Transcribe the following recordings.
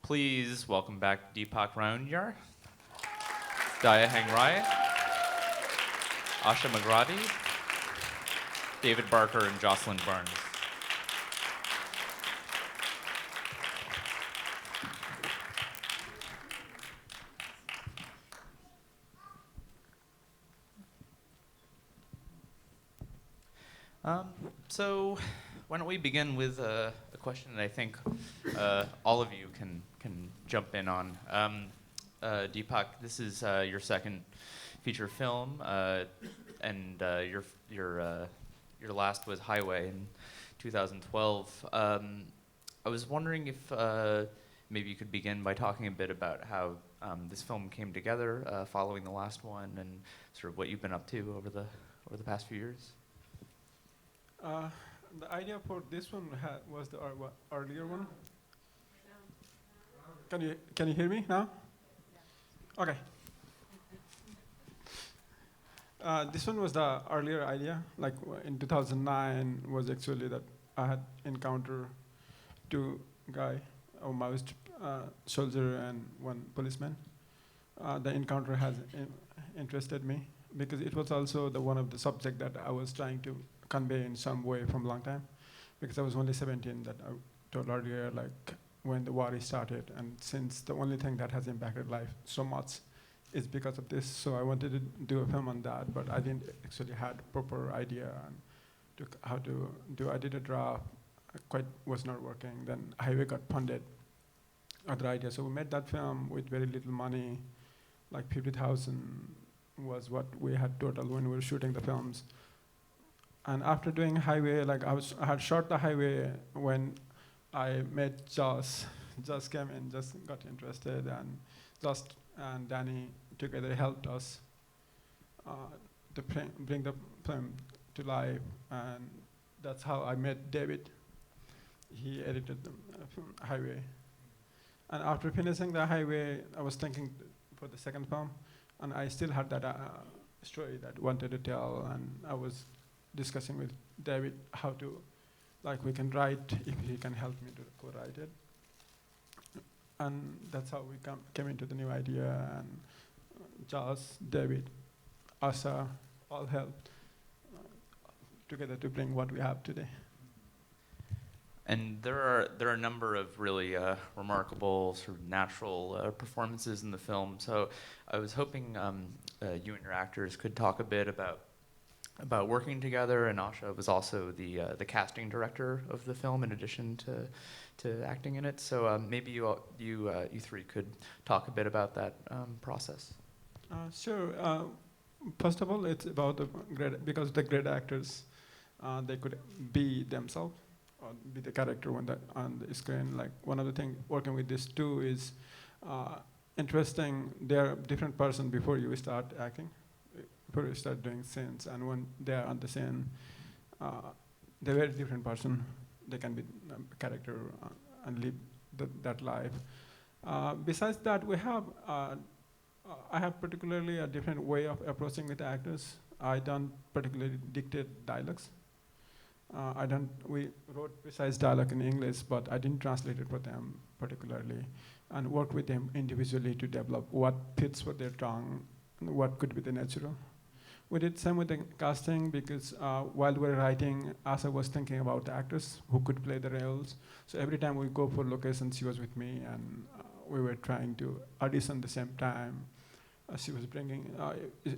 Please welcome back Deepak Rauniyar, Daya Hangrai, Asha Magradi, David Barker, and Jocelyn Barnes. So why don't we begin with a question that I think all of you can jump in on. Deepak, this is your second feature film, and your last was Highway in 2012. I was wondering if maybe you could begin by talking a bit about how this film came together following the last one, and sort of what you've been up to over the past few years. The idea for this one was the earlier one. Can you hear me now? Okay. This one was the earlier idea. Like in 2009 was actually that I had encountered two guy, a Maoist soldier and one policeman. The encounter has interested me because it was also the one of the subject that I was trying to convey in some way from a long time, because I was only 17 that I told earlier, like when the war started, and since the only thing that has impacted life so much is because of this, so I wanted to do a film on that, but I didn't actually had proper idea on how to do. I did a draft, quite was not working. Then Highway got funded, other idea, so we made that film with very little money, like 50,000 was what we had total when we were shooting the films. And after doing Highway, like I had shot the Highway when I met Joss. Joss came in, just got interested, and Joss and Danny together helped us to bring the film to life. And that's how I met David. He edited the Highway. And after finishing the Highway, I was thinking for the second film, and I still had that story that I wanted to tell, and I was discussing with David how to, like we can write, if he can help me to co-write it. And that's how we came into the new idea, and Joss, David, Asa, all helped together to bring what we have today. And there are a number of really remarkable sort of natural performances in the film. So I was hoping you and your actors could talk a bit about working together. And Asha was also the casting director of the film in addition to acting in it. So maybe you three could talk a bit about that process. Sure. First of all, it's about because the great actors, they could be themselves or be the character on the screen. Like one of the things working with this too is interesting. They're different person before you start acting, before you start doing scenes, and when they're on the scene, they're a very different person. They can be a character and live that life. Besides that, we have. I have particularly a different way of approaching with actors. I don't particularly dictate dialogues. We wrote precise dialogue in English, but I didn't translate it for them particularly, and work with them individually to develop what fits for their tongue, and what could be the natural. We did same with the casting because while we were writing, Asa was thinking about the actors who could play the roles. So every time we go for locations, she was with me, and we were trying to audition the same time. She was bringing,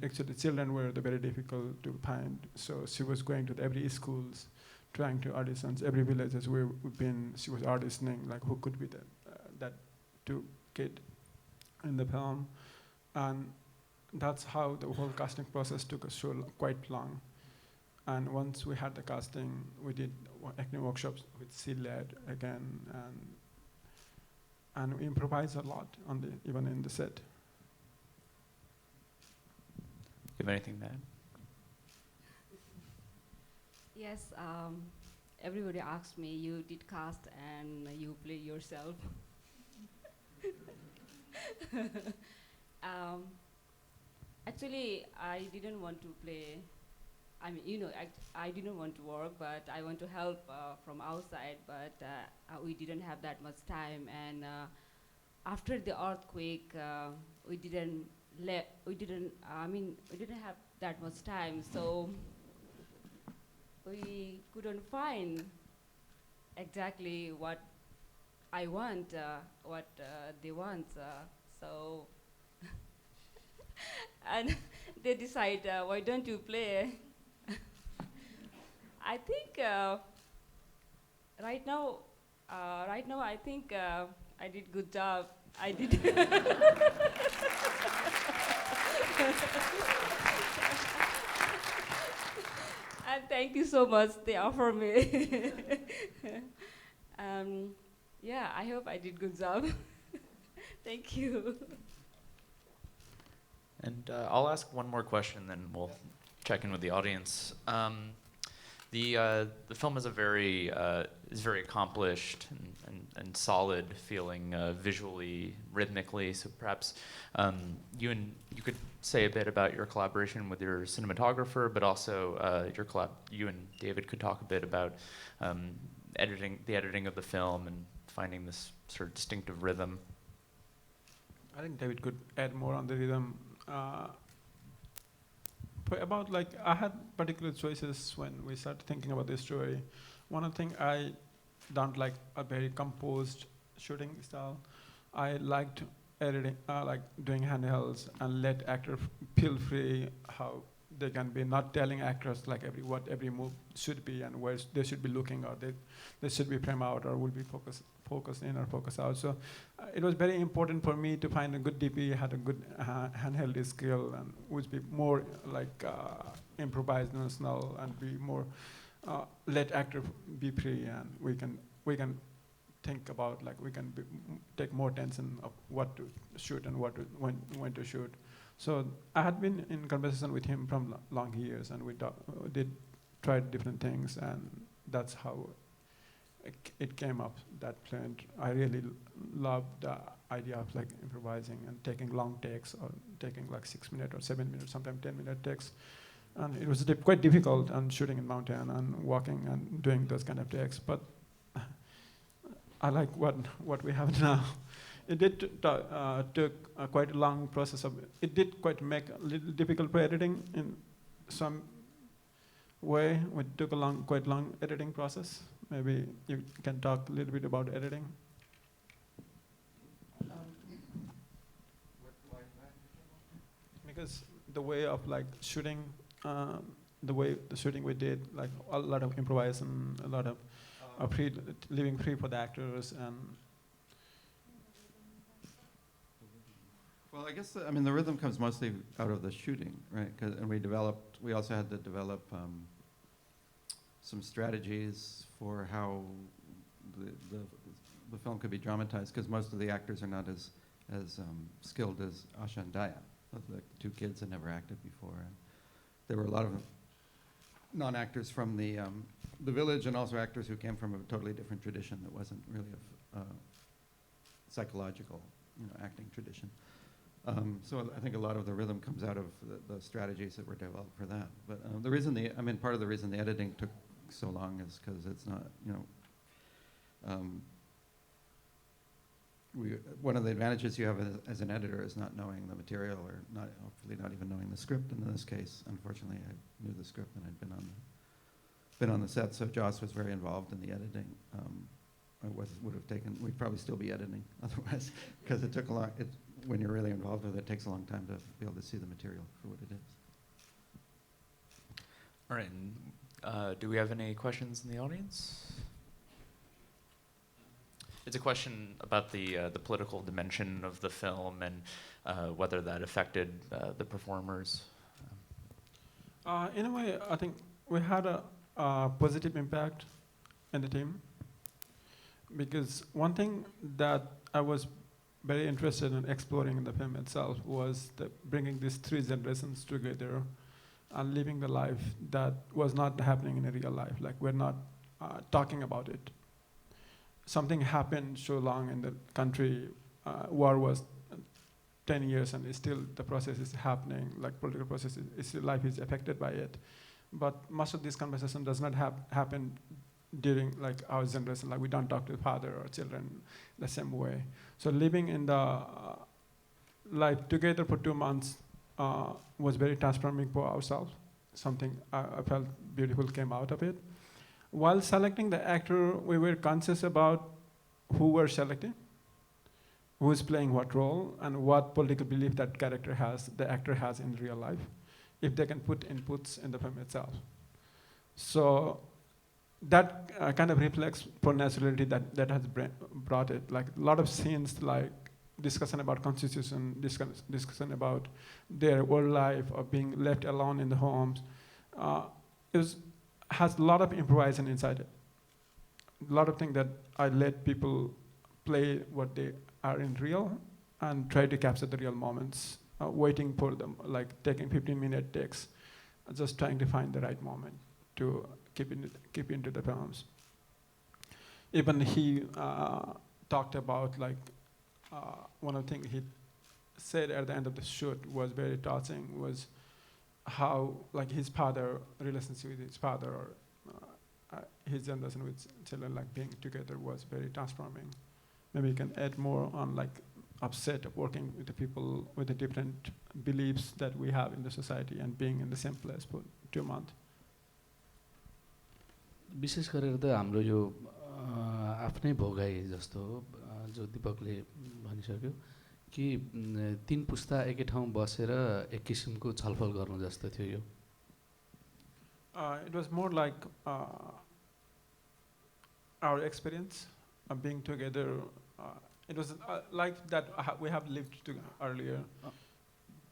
actually children were very difficult to find, so she was going to every schools, trying to auditions, every villages we've been, she was auditioning, like who could be that two kid in the film. And that's how the whole casting process took us quite long. And once we had the casting, we did acting workshops with C-led again, and we improvised a lot even in the set. Do you have anything to add? Yes, everybody asked me, you did cast and you play yourself. Actually, I didn't want to play, I didn't want to work, but I want to help from outside, but we didn't have that much time, and after the earthquake, we didn't we didn't have that much time, so we couldn't find exactly what I want, what they want. So, and they decide, why don't you play? I think right now, I think I did good job. I did. And thank you so much. They offer me. Yeah, I hope I did good job. Thank you. And I'll ask one more question, then we'll check in with the audience. The film is very accomplished and solid feeling visually, rhythmically. So perhaps you could say a bit about your collaboration with your cinematographer, but also you and David could talk a bit about the editing of the film and finding this sort of distinctive rhythm. I think David could add more on the rhythm. About like I had particular choices when we started thinking about this story. One of the things I don't like a very composed shooting style. I liked editing, like doing handhelds and let actors feel free how they can be, not telling actors like what every move should be and where they should be looking, or they should be frame out or will be focus in or focus out. So it was very important for me to find a good DP, had a good handheld skill, and would be more like improvisational and be more let actor be free, and we can think about like we can take more attention of what to shoot and when to shoot. So I had been in conversation with him from long years, and we did tried different things, and that's how it came up, that plan. I really loved the idea of like improvising and taking long takes, or taking like 6 minute or 7 minutes, sometimes 10-minute takes. And it was quite difficult, and shooting in mountain and walking and doing those kind of takes. But I like what we have now. It did took quite a long process of. It did quite make a little difficult for editing in some way. It took a quite long editing process. Maybe you can talk a little bit about editing. Because the way of like shooting, the way the shooting we did, like a lot of improvisation, a lot of leaving free for the actors. And well, I guess the rhythm comes mostly out of the shooting, right? And we also had to develop some strategies for how the film could be dramatized, because most of the actors are not as skilled as Asha and Daya, the two kids had never acted before. And there were a lot of non-actors from the village, and also actors who came from a totally different tradition that wasn't really a psychological, acting tradition. So I think a lot of the rhythm comes out of the strategies that were developed for that. But the reason part of the reason the editing took so long is because it's not, one of the advantages you have as an editor is not knowing the material, or hopefully not even knowing the script. And in this case, unfortunately, I knew the script and I'd been on the set, so Joss was very involved in the editing. We'd probably still be editing otherwise, because it took a long. When you're really involved with it, it takes a long time to be able to see the material for what it is. All right. And, do we have any questions in the audience? It's a question about the political dimension of the film and whether that affected the performers. In a way, I think we had a positive impact in the team, because one thing that I was very interested in exploring in the film itself was bringing these three generations together and living the life that was not happening in a real life. Like, we're not talking about it. Something happened so long in the country, war was 10 years, and still the process is happening, like political process, life is affected by it. But most of this conversation does not happen during like our generation, like we don't talk to father or children the same way. So living in the life together for 2 months was very transforming for ourselves. Something I felt beautiful came out of it. While selecting the actor, we were conscious about who we're selecting, who is playing what role, and what political belief that character has, the actor has in real life, if they can put inputs in the film itself. So that kind of reflects for naturality that has brought it. Like a lot of scenes, like discussion about constitution, discussion about their world life of being left alone in the homes, has a lot of improvisation inside it. A lot of things that I let people play what they are in real and try to capture the real moments, waiting for them, like taking 15-minute takes, just trying to find the right moment to keep into the films. Even he talked about like one of the things he said at the end of the shoot was very touching, was how like his father, relationship with his father, or his generation with children, like being together was very transforming. Maybe you can add more on like upset of working with the people with the different beliefs that we have in the society and being in the same place for 2 months. विशेष गरेर त हाम्रो यो आफ्नै भोगाई जस्तो हो, जो दिपकले भनिसक्यो कि 3 पुस्ता एकै ठाउँ बसेर एक किसिमको छलफल गर्नु जस्तो थियो यो. It was more like our experience of being together. It was like that we have lived together earlier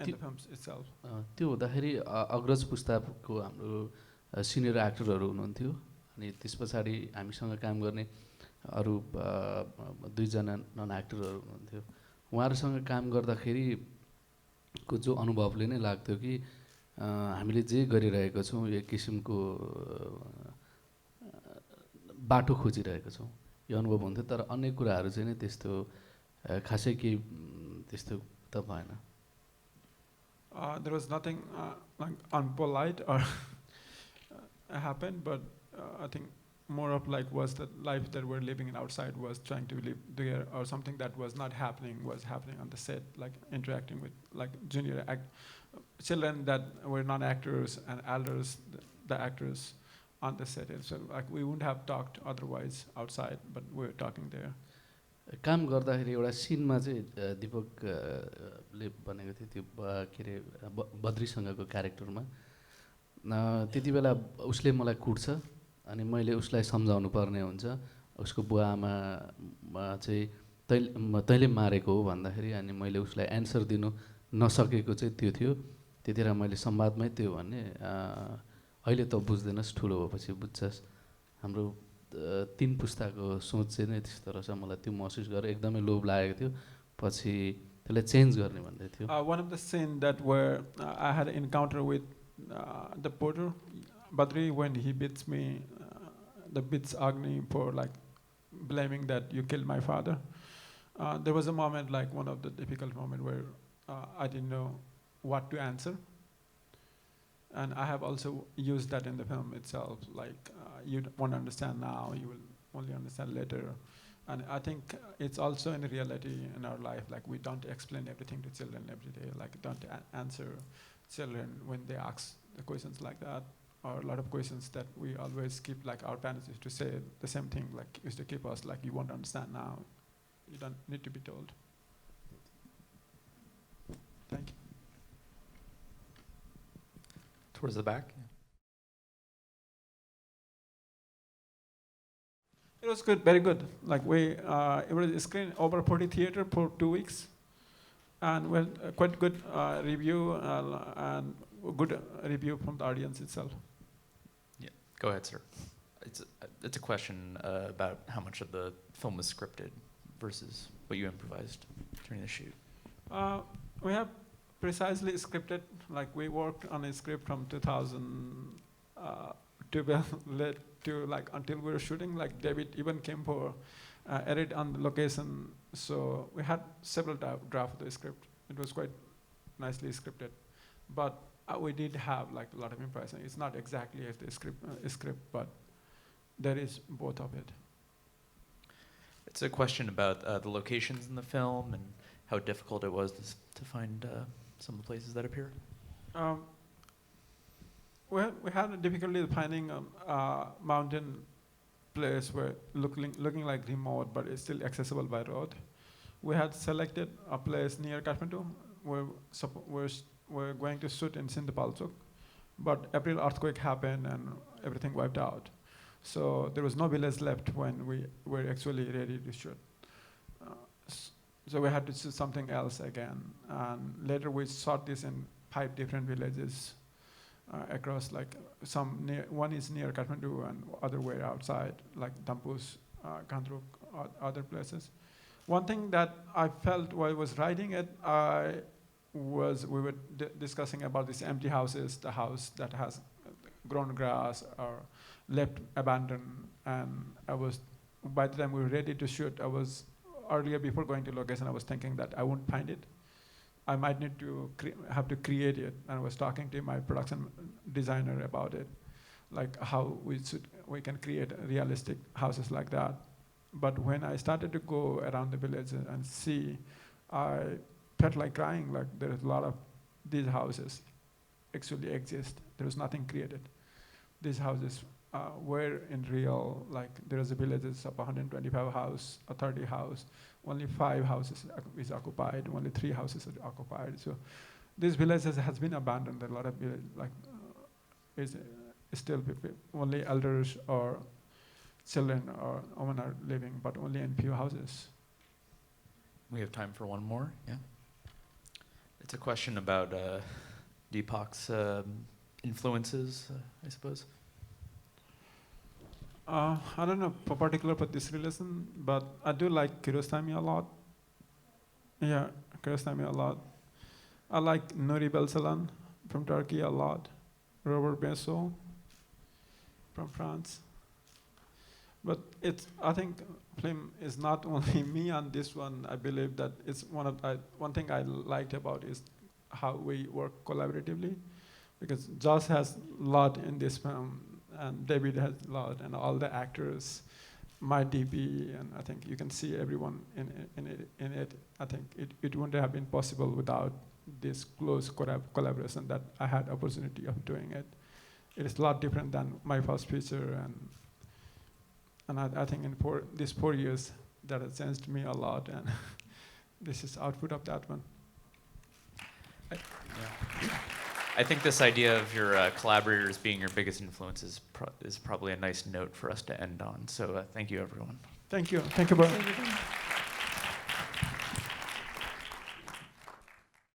in the films itself. त्यो हुँदाखेरि अग्रज पुस्ताको हाम्रो सिनियर एक्टरहरू हुनुहुन्थ्यो, अनि त्यस पछाडि हामीसँग काम गर्ने अरू 2 जना नन एक्टरहरू हुनुहुन्थ्यो. उहाँहरूसँग काम गर्दाखेरि को जो अनुभवले नै लाग्थ्यो कि हामीले जे गरिरहेको छौँ एक किसिमको बाटो खोजिरहेको छौँ, यो अनुभव हुन्थ्यो. तर अन्य कुराहरू चाहिँ नि त्यस्तो खासै केही त्यस्तो त भएन. There was nothing like unpolite or happened, but I think more of like was the life that we're living in outside was trying to live there, or something that was not happening was happening on the set, like interacting with like junior children that were non-actors and elders, the actors on the set. So like we wouldn't have talked otherwise outside, but we were talking there. काम गर्दाखेरि एउटा cinema चाहिँ दिपकले भनेको थियो त्यो के अरे बद्रीसँगको क्यारेक्टरमा त्यति बेला उसले मलाई कुट्छ अनि मैले उसलाई सम्झाउनु पर्ने हुन्छ. उसको बुवा आमा चाहिँ तैँले मारेको हो भन्दाखेरि अनि मैले उसलाई एन्सर दिनु नसकेको चाहिँ त्यो थियो. त्यतिखेर मैले संवादमै त्यो भने अहिले त बुझ्दैनस्, ठुलो भएपछि बुझ्छस्. हाम्रो 3 पुस्ताको सोच चाहिँ नै त्यस्तो रहेछ. मलाई त्यो महसुस गरेर एकदमै लोभ लागेको थियो. पछि त्यसलाई चेन्ज गर्ने भन्दै थियो. One of the scenes that where I had an encounter with the porter Badri, when he beats me, the beats Agni for like blaming that you killed my father. There was a moment, like one of the difficult moment, where I didn't know what to answer. And I have also used that in the film itself, like you won't understand now, you will only understand later. And I think it's also in reality in our life, like we don't explain everything to children every day, like don't answer children when they ask the questions like that, or a lot of questions that we always keep, like our parents used to say the same thing, like used to keep us, like you won't understand now, you don't need to be told. Thank you. Towards the back. It was good, very good. Like we, it was screened over 40 theater for 2 weeks, and well, quite good review and good review from the audience itself. Yeah, go ahead, sir. It's a question about how much of the film was scripted versus what you improvised during the shoot. We have precisely scripted, like we worked on a script from 2012 led to like until we were shooting, like David even came for edit on the location. So we had several drafts of the script. It was quite nicely scripted, but we did have like a lot of improvisation. It's not exactly as the script, but there is both of it. It's a question about the locations in the film and how difficult it was to find some of the places that appear. We had a difficulty finding a mountain place where looking like remote, but it's still accessible by road. We had selected a place near Kathmandu where we're going to shoot in Sindapalchuk, but April earthquake happened and everything wiped out. So there was no village left when we were actually ready to shoot. So we had to shoot something else again. And later we shot this in 5 different villages across, like one is near Kathmandu and other way outside, like Dampus, Gandruk, other places. One thing that I felt while I was writing it, we were discussing about these empty houses, the house that has grown grass or left abandoned, and by the time we were ready to shoot, I was earlier before going to location, I was thinking that I won't find it. I might need to have to create it, and I was talking to my production designer about it, like how we can create realistic houses like that. But when I started to go around the village and see, I felt like crying, like there's a lot of these houses actually exist. There was nothing created. These houses were in real, like there's a villages of 125 house, or 30 house, only 5 houses is occupied, only 3 houses are occupied. So this villages has been abandoned. A lot of is still only elders or children or women are living, but only in few houses. We have time for one more. Yeah. It's a question about Deepak's influences, I suppose. I don't know for particular for this relation, but I do like Kiarostami a lot. Yeah, Kiarostami a lot. I like Nuri Belsalan from Turkey a lot. Robert Benso from France. But I think film is not only me on this one. I believe that it's one thing I liked about is how we work collaboratively, because Josh has a lot in this film, and David has a lot, and all the actors, my DP, and I think you can see everyone in it. I think it wouldn't have been possible without this close collaboration that I had opportunity of doing it. It is a lot different than my first feature, and I think in these 4 years that has changed me a lot, and this is output of that one. I think this idea of your collaborators being your biggest influence is probably a nice note for us to end on. So thank you, everyone. Thank you. Thank you, Brian.